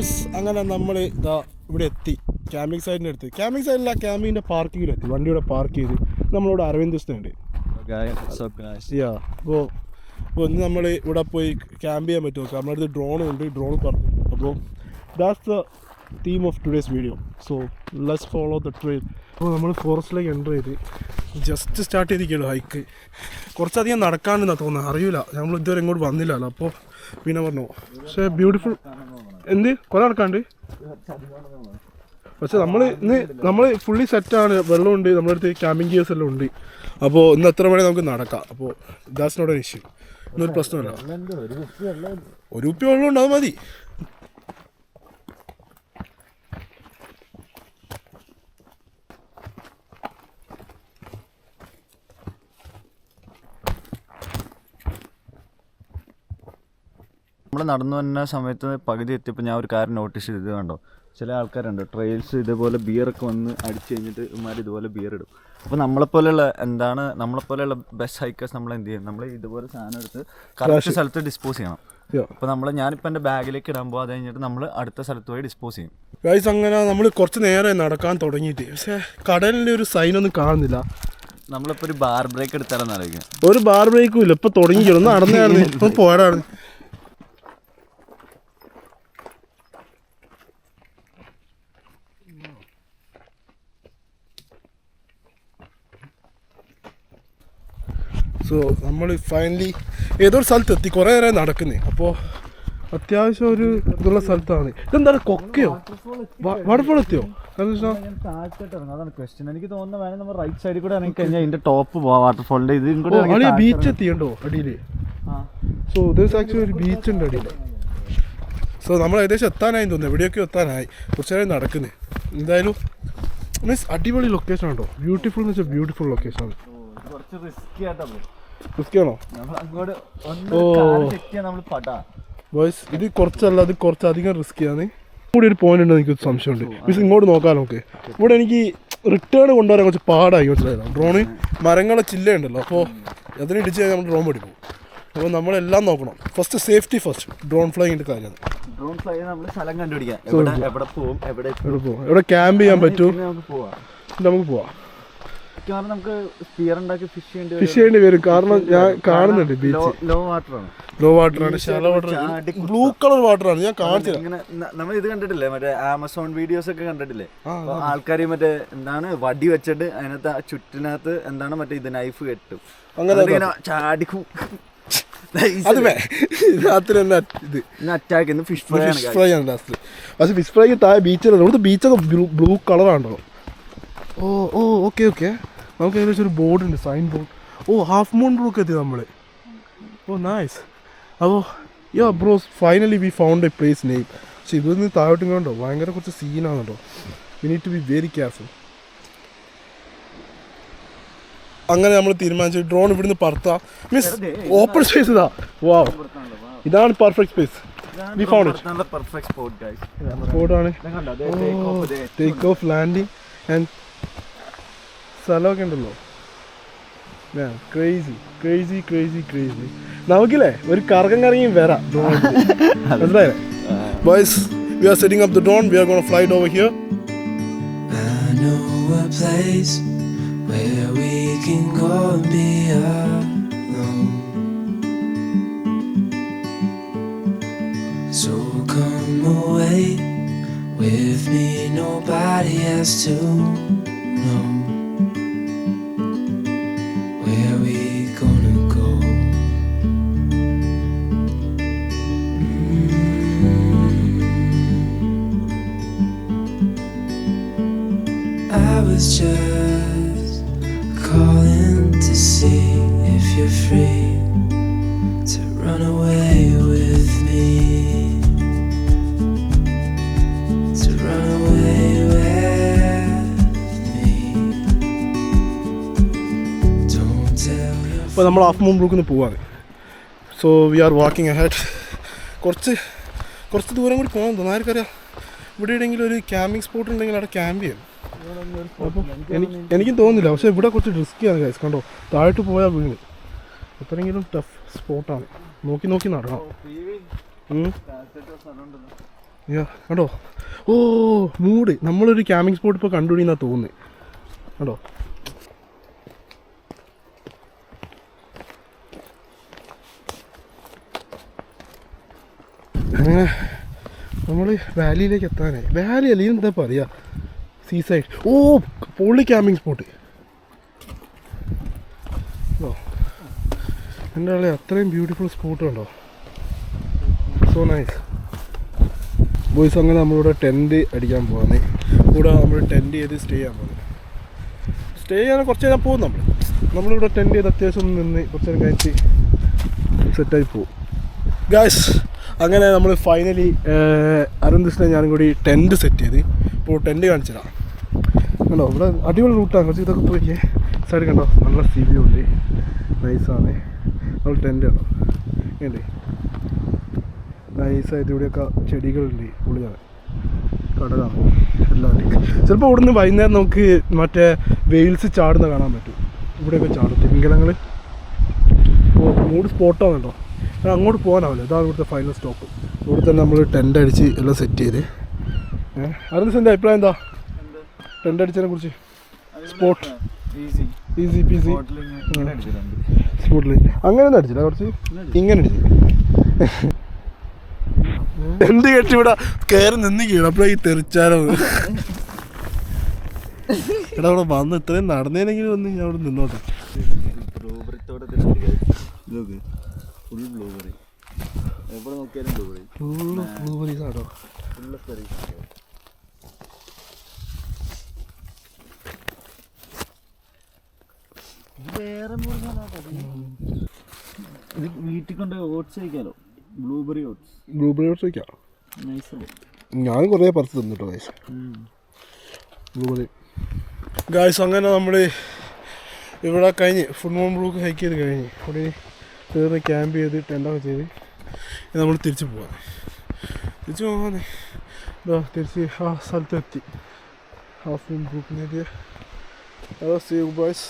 Boys അങ്ങനെ നമ്മൾ ഇതാ ഇവിടെ എത്തി ക്യാമ്പിംഗ് സൈറ്റിൻ്റെ അടുത്ത്. ക്യാമ്പിംഗ് സൈറ്റില്ല, ക്യാമ്പിങ്ങിൻ്റെ പാർക്കിങ്ങിലെത്തി. വണ്ടിയുടെ പാർക്ക് ചെയ്ത് നമ്മളിവിടെ അരവിന്ദ് ഉണ്ട്. അപ്പോൾ ഇന്ന് നമ്മൾ ഇവിടെ പോയി ക്യാമ്പ് ചെയ്യാൻ പറ്റുമോ? നമ്മുടെ അടുത്ത് ഡ്രോൺ ഉണ്ട്, ഡ്രോൺ പറഞ്ഞു. അപ്പോൾ that's the theme of today's video. So let's follow the trail. അപ്പോൾ നമ്മൾ ഫോറസ്റ്റിലേക്ക് എൻ്റർ ചെയ്ത് ജസ്റ്റ് സ്റ്റാർട്ട് ചെയ്തിരിക്കുള്ളൂ ഹൈക്ക്. കുറച്ചധികം നടക്കാണ്ടെന്നാണ് തോന്നുന്നത്, അറിയില്ല, നമ്മൾ ഇതുവരെ ഇങ്ങോട്ട് വന്നില്ലല്ലോ. അപ്പോൾ പിന്നെ പറഞ്ഞു പക്ഷേ ബ്യൂട്ടിഫുൾ എന്ത് കുറേ നടക്കാണ്ട്. പക്ഷെ നമ്മൾ ഫുള്ളി സെറ്റാണ്, വെള്ളമുണ്ട്, നമ്മുടെ അടുത്ത് ക്യാമ്പിംഗ് ഗിയേഴ്സ് എല്ലാം ഉണ്ട്. അപ്പോൾ ഇന്ന് എത്ര മണി നമുക്ക് നടക്കാം. അപ്പോൾ ദാറ്റ്സ് നോട്ട് ആൻ ഇഷ്യൂ, ഇന്നൊരു പ്രശ്നമല്ല. ഒരു ഉപ്പി വെള്ളമുണ്ട്, അത് മതി. നമ്മൾ നടന്നു വന്ന സമയത്ത് പകുതി എത്തിയപ്പോൾ ഞാൻ ഒരു കാര്യം നോട്ടീസ് ചെയ്ത് കണ്ടോ, ചില ആൾക്കാരുണ്ട് ട്രെയിൽസ് ഇതേപോലെ ബിയറൊക്കെ വന്ന് അടിച്ച് കഴിഞ്ഞിട്ട് ഇമാർ ഇതുപോലെ ബിയർ ഇടും. അപ്പോൾ നമ്മളെപ്പോലെയുള്ള ബെസ്റ്റ് ഹൈക്കേഴ്സ് നമ്മൾ എന്ത് ചെയ്യും, നമ്മൾ ഇതുപോലെ സാധനം എടുത്ത് കറക്റ്റ് സ്ഥലത്ത് ഡിസ്പോസ് ചെയ്യണം. അപ്പോൾ ഞാനിപ്പോൾ എൻ്റെ ബാഗിലേക്ക് ഇടാൻ അത് കഴിഞ്ഞിട്ട് നമ്മൾ അടുത്ത സ്ഥലത്ത് പോയി ഡിസ്പോസ് ചെയ്യും. ഗൈസ് അങ്ങനെ നമ്മൾ കുറച്ച് നേരം നടക്കാൻ തുടങ്ങിയിട്ട് പക്ഷേ കടലിൻ്റെ ഒരു സൈനൊന്നും കാണുന്നില്ല. നമ്മളിപ്പോൾ ഒരു ബാർ ബ്രേക്ക് എടുത്താലെന്ന് ആലോചിക്കും. ഒരു ബാർ ബ്രേക്കും ഇല്ല, ഇപ്പോൾ തുടങ്ങിക്കണം, നടന്നു ഇപ്പോൾ പോരാണ്. സോ നമ്മൾ ഫൈനലി ഏതൊരു സ്ഥലത്തെത്തി, കുറേ നേരം നടക്കുന്നേ. അപ്പോൾ അത്യാവശ്യം ഒരു ഇതുള്ള സ്ഥലത്താണ്. ഇതെന്താണ് കൊക്കയോ വാട്ടർഫോൾ എത്തിയോ? അതാണ് ക്വസ്റ്റ്യൻ. എനിക്ക് തോന്നുന്നത് വേണമെങ്കിൽ നമ്മൾ റൈറ്റ് സൈഡിൽ കൂടെ ഇറങ്ങി കഴിഞ്ഞാൽ ഇതിന്റെ ടോപ്പ് വാട്ടർഫോളിന്റെ ഇത് ബീച്ച് എത്തിയുണ്ടോ അടിയിൽ? സോ ദിസ് ആക്ച്വലി ഒരു ബീച്ച് ഉണ്ട് അടിയിൽ. സോ നമ്മൾ ഏകദേശം എത്താനായി തോന്നുന്നു, എവിടെയൊക്കെ എത്താനായി, കുറച്ച് നേരം നടക്കുന്നത്. എന്തായാലും മീൻസ് അടിപൊളി ലൊക്കേഷൻ ഉണ്ടോ, ബ്യൂട്ടിഫുൾ എന്ന് വെച്ചാൽ ബ്യൂട്ടിഫുൾ ലൊക്കേഷനാണ്. റിസ്ക്കിയാണോ? ബോയ്സ് ഇത് കുറച്ചല്ല, അത് കുറച്ചധികം റിസ്ക്കിയാണ്. കൂടി ഒരു പോയിന്റ് ഉണ്ടെന്ന് എനിക്ക് സംശയമുണ്ട്. മീൻസ് ഇങ്ങോട്ട് നോക്കാൻ നോക്ക്, ഇവിടെ എനിക്ക് റിട്ടേൺ കൊണ്ടുവരാൻ കുറച്ച് പാടായി മനസ്സിലായല്ലോ. ഡ്രോണ് മരങ്ങളെ ചില്ലയുണ്ടല്ലോ, അപ്പോൾ അതിനിടിച്ച് കഴിഞ്ഞാൽ നമ്മൾ ഡ്രോൺ പഠിക്കും. അപ്പോൾ നമ്മളെല്ലാം നോക്കണം. First safety first. ഡ്രോൺ ഫ്ലൈങ്ങിൻ്റെ കാര്യമാണ്. എവിടെ ക്യാമ്പ് ചെയ്യാൻ പറ്റും നമുക്ക് പോവാം. ഫിഷ് ചെയ്യേണ്ടി വരും, കാരണം ഞാൻ കാണുന്നുണ്ട് ബീച്ച് ലോ വാട്ടറാണ്, ഷാലോ വാട്ടർ, ബ്ലൂ കളർ വാട്ടറാണ്. ഞാൻ കാണിച്ചില്ല. നമ്മൾ ഇത് കണ്ടിട്ടില്ലേ, മറ്റേ ആമസോൺ വീഡിയോസ് ഒക്കെ കണ്ടിട്ടില്ലേ? ആൾക്കാർ മറ്റേ എന്താണ് വടി വെച്ചിട്ട് അതിനകത്ത് ചുറ്റിനകത്ത് എന്താണ് മറ്റേ ഇത് നൈഫ് കെട്ടും, അങ്ങനെ ചാടിക്കും. ഫിഷ് ഫ്രൈ ആണ് ലാസ്റ്റ്. പക്ഷെ ഫിഷ് ഫ്രൈ താഴെ ബീച്ചിലാണ്, ഇവിടുത്തെ ബീച്ചൊക്കെ ബ്ലൂ കളറാണോ? ഓ ഓക്കെ നമുക്ക് ഏകദേശം ഒരു ബോർഡ് ഉണ്ട്, sign board. Half moon brook എത്തി നമ്മൾ. നൈസ്. അപ്പോൾ bros finally we found a place name. പക്ഷെ ഇതൊന്ന് താഴോട്ടും കണ്ടോ, ഭയങ്കര കുറച്ച് സീനാണല്ലോ. We need to be very careful. അങ്ങനെ നമ്മൾ തീരുമാനിച്ചു ഡ്രോൺ ഇവിടുന്ന് പറത്താം. മീൻസ് ഓപ്പൺ സ്പേസ് ഇതാ. വാവ്, ഇതാണ് perfect space. We found it. സ്പോട്ടാണ്. ടേക്ക് ഓഫ്, ലാൻഡിങ് ആൻഡ് സ്ഥലമൊക്കെ ഉണ്ടല്ലോ. ക്രേസി. നമുക്കില്ലേ ഒരു കറക്കം കറങ്ങിയും വരാം. മനസ്സിലായില്ലേ boys? We are setting up the drone. We are gonna fly it over here. I know a place where we can go and be alone. So come away with me, nobody has to know. Where we gonna go? I was just calling to see if you're free to run away with me. To run away with me. Don't tell your. അപ്പോൾ നമ്മൾ half moon ബ്രൂക്കിൽ നിന്ന് പോവാണ്. So we are walking ahead. കുറച്ച് ദൂരം കൂടി പോകാൻ തോന്നുന്നു. ആർക്കറിയാം, ഇവിടെ എവിടെയെങ്കിലും ഒരു ക്യാമ്പിംഗ് സ്പോട്ട് ഉണ്ടെങ്കിൽ അവിടെ ക്യാമ്പ് ചെയ്യാം. അപ്പോൾ എനിക്കും തോന്നുന്നില്ല, പക്ഷേ ഇവിടെ കുറച്ച് റിസ്ക്കിയാണ് ഗൈസ്. കണ്ടോ, താഴോട്ട് പോയാൽ വീണ്. എത്രയെങ്കിലും ടഫ് സ്പോട്ടാണ്. നോക്കി നടക്കണം. കണ്ടോ? ഓ മൂട്, നമ്മളൊരു ക്യാമ്പിംഗ് സ്പോട്ട് ഇപ്പോൾ കണ്ടുപിടിന്നാണ് തോന്നുന്നത്. കണ്ടോ? അങ്ങനെ നമ്മൾ വാലിയിലേക്ക് എത്താനായി. വാലി അല്ല, എന്താ പറയുക, സീ സൈഡ്. ഓ പൊളി ക്യാമ്പിംഗ് സ്പോട്ട്. ഓ എൻ്റെ ആളെ അത്രയും ബ്യൂട്ടിഫുൾ സ്പോട്ട് ഉണ്ടോ? So nice boys. അങ്ങനെ നമ്മളിവിടെ ടെൻറ്റ് അടിക്കാൻ പോകാൻ, കൂടെ നമ്മൾ ടെൻറ്റ് ചെയ്ത് സ്റ്റേ ചെയ്യാൻ പോകുന്നത്. സ്റ്റേ ചെയ്യാൻ കുറച്ച് നേരം പോകും. നമ്മളിവിടെ ടെൻറ്റ് ചെയ്ത് അത്യാവശ്യം നിന്ന് കുറച്ച് നേരം കഴിച്ച് സെറ്റായി പോകും ഗായ്സ്. അങ്ങനെ നമ്മൾ ഫൈനലി അരുൺകൃഷ്ണൻ ഞാനും കൂടി ടെൻറ്റ് സെറ്റ് ചെയ്ത് ഇപ്പോൾ ടെൻറ്റ് കാണിച്ചിടാം. കണ്ടോ? ഇവിടെ അടിപൊളി റൂട്ടാണ്. കുറച്ച് ഇതൊക്കെ പോയി സൈഡ് കണ്ടോ, നല്ല സീ വ്യൂ ഉണ്ട്, നൈസാണ്. നമ്മൾ ടെൻറ്റ് കണ്ടോ വേണ്ടേ, നൈസായിട്ട്. ഇവിടെയൊക്കെ ചെടികളുണ്ട്, പൊളിയാണ്, കടലാണ് എല്ലാം. ചിലപ്പോൾ ഇവിടുന്ന് വൈകുന്നേരം നമുക്ക് മറ്റേ വെയിൽസ് ചാടുന്ന കാണാൻ പറ്റും. ഇവിടെയൊക്കെ ചാടും തിമിംഗലങ്ങൾ. ഓ മൂട് സ്പോട്ടാണ് കേട്ടോ. അങ്ങോട്ട് പോകാനാവില്ല. ഇതാണ് ഇവിടുത്തെ ഫൈനൽ സ്റ്റോപ്പ്. ഇവിടെ തന്നെ നമ്മൾ ടെൻ്റ് അടിച്ച് എല്ലാം സെറ്റ് ചെയ്ത്. അരുൺസിൻ്റെ അഭിപ്രായം എന്താ ടെൻ്റ് അടിച്ചതിനെ കുറിച്ച്? സ്പോട്ട് ഈസി പീസി സ്പോട്ടിൽ അങ്ങനെയൊന്നും അടിച്ചില്ല, കുറച്ച് ഇങ്ങനെ അടിച്ചു. ടെൻ്റ് കെട്ടി ഇവിടെ കയറി നിന്നിക്കണം. അപ്പോഴേ ഈ തെറിച്ചാലോ എടാ അവിടെ വന്ന് ഇത്രയും നടന്നേനെങ്കിലും വന്ന് ഞാൻ അവിടെ നിന്നോട്ടെ. ഫുൾ ബ്ലൂബെറി, എവിടെ നോക്കിയാലും ബ്ലൂബെറി, ബ്ലൂബെറീസ് ആണോ? വേറെ ഇത് വീട്ടിൽ കൊണ്ട് ഓട്സ് കഴിക്കാലോ. ബ്ലൂബെറി ഓട്സ് വയ്ക്കാം. നൈസ്. ഞാൻ കുറേ പറിച്ച് തന്നിട്ടോ ഗായ്സ് ബ്ലൂബെറി. ഗായ്സ് അങ്ങനെ നമ്മൾ ഇവിടെ കഴിഞ്ഞ് ഫുൾ മൂൺ ബ്ലൂക്ക് ഹൈക്ക് ചെയ്ത് കഴിഞ്ഞ് ഇവിടെ കയറി ക്യാമ്പ് ചെയ്ത് ടെൻ്റൊക്കെ ചെയ്ത് നമ്മൾ തിരിച്ച് പോകാൻ തിരിച്ച് ആ സ്ഥലത്തെത്തി. ഹാഫ് മൂൺ ബ്ലൂക്കിലേക്ക്. See you boys.